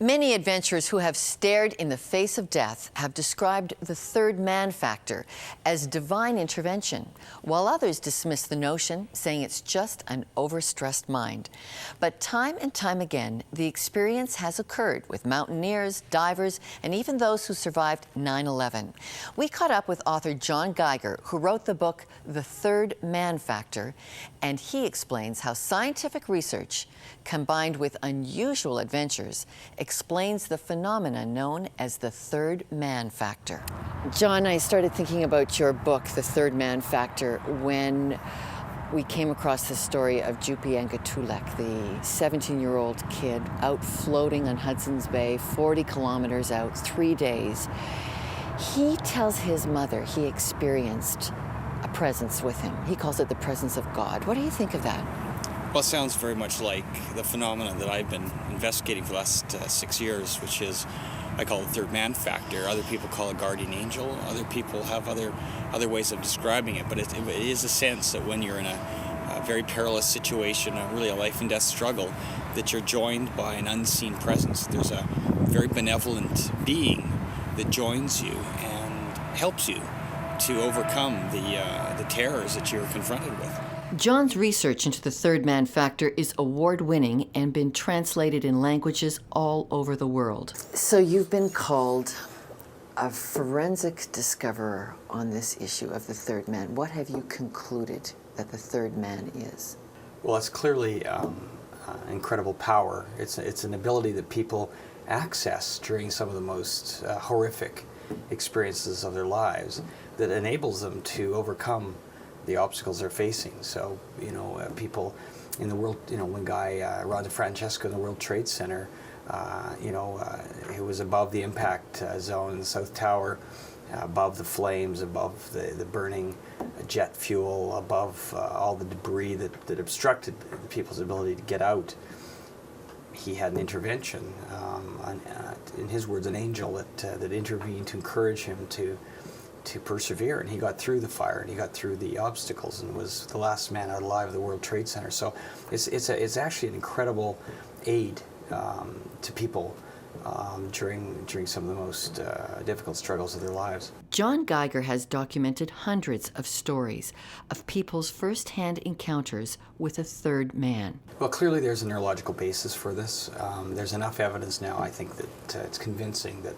Many adventurers who have stared in the face of death have described the third man factor as divine intervention, while others dismiss the notion, saying it's just an overstressed mind. But time and time again, the experience has occurred with mountaineers, divers, and even those who survived 9/11. We caught up with author John Geiger, who wrote the book The Third Man Factor, and he explains how scientific research combined with unusual adventures explains the phenomenon known as the third man factor. John, I started thinking about your book, The Third Man Factor, when we came across the story of Jupi Angatulek, the 17-year-old kid out floating on Hudson's Bay, 40 kilometers out, 3 days. He tells his mother he experienced a presence with him. He calls it the presence of God. What do you think of that? Well, it sounds very much like the phenomenon that I've been investigating for the last 6 years, which is, I call it the third man factor. Other people call it guardian angel. Other people have other ways of describing it. But it is a sense that when you're in a very perilous situation, really a life and death struggle, that you're joined by an unseen presence. There's a very benevolent being that joins you and helps you to overcome the terrors that you're confronted with. John's research into the third man factor is award-winning and been translated in languages all over the world. So you've been called a forensic discoverer on this issue of the third man. What have you concluded that the third man is? Well, it's clearly incredible power. It's an ability that people access during some of the most horrific experiences of their lives that enables them to overcome the obstacles they're facing. So, people in the world, when Ron DeFrancesco in the World Trade Center, who was above the impact zone in the South Tower, above the flames, above the burning jet fuel, above all the debris that obstructed people's ability to get out. He had an intervention, in his words, an angel that intervened to encourage him to persevere, and he got through the fire and he got through the obstacles and was the last man out alive of the World Trade Center. So it's actually an incredible aid to people during some of the most difficult struggles of their lives. John Geiger has documented hundreds of stories of people's first-hand encounters with a third man. Well, clearly there's a neurological basis for this. There's enough evidence now, I think, that it's convincing that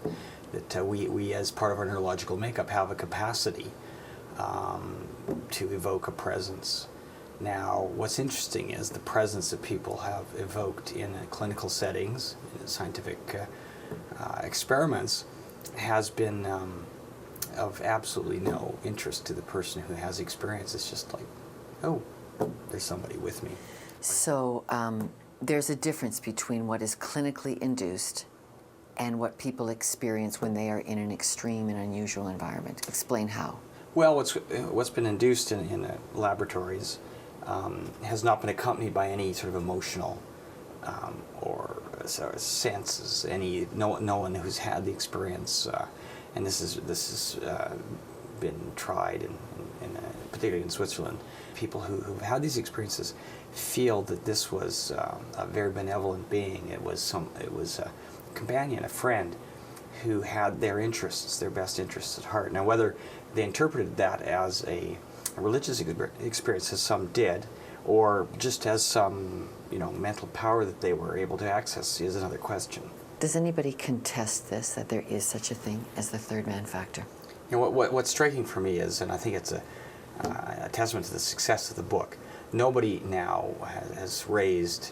we, as part of our neurological makeup, have a capacity to evoke a presence. Now, what's interesting is the presence that people have evoked in clinical settings, in scientific experiments, has been of absolutely no interest to the person who has experience. It's just like, oh, there's somebody with me. So there's a difference between what is clinically induced and what people experience when they are in an extreme and unusual environment. Explain how. Well, what's been induced in laboratories has not been accompanied by any sort of emotional or senses. No one who's had the experience, and this has been tried, particularly in Switzerland. People who've had these experiences feel that this was a very benevolent being. It was a companion, a friend, who had their interests, their best interests at heart. Now, whether they interpreted that as a religious experience, as some did, or just as some mental power that they were able to access, is another question. Does anybody contest this, that there is such a thing as the third man factor? What's striking for me is, and I think it's a testament to the success of the book, nobody now has raised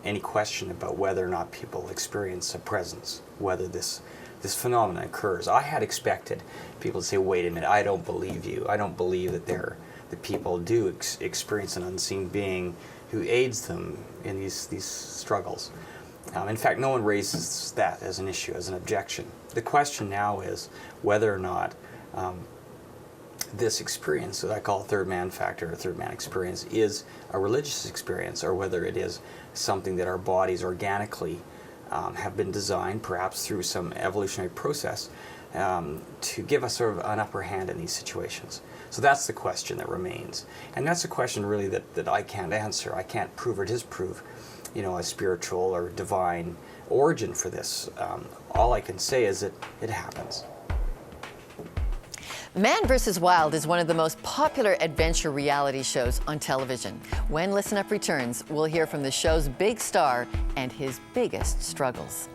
any question about whether or not people experience a presence, whether this phenomenon occurs. I had expected people to say, wait a minute, I don't believe you. I don't believe that people do experience an unseen being who aids them in these struggles. In fact, no one raises that as an issue, as an objection. The question now is whether or not this experience that I call third man factor, or third man experience, is a religious experience, or whether it is something that our bodies organically have been designed, perhaps through some evolutionary process, to give us sort of an upper hand in these situations. So that's the question that remains. And that's a question really that I can't answer. I can't prove or disprove, a spiritual or divine origin for this. All I can say is that it happens. Man vs. Wild is one of the most popular adventure reality shows on television. When Listen Up returns, we'll hear from the show's big star and his biggest struggles.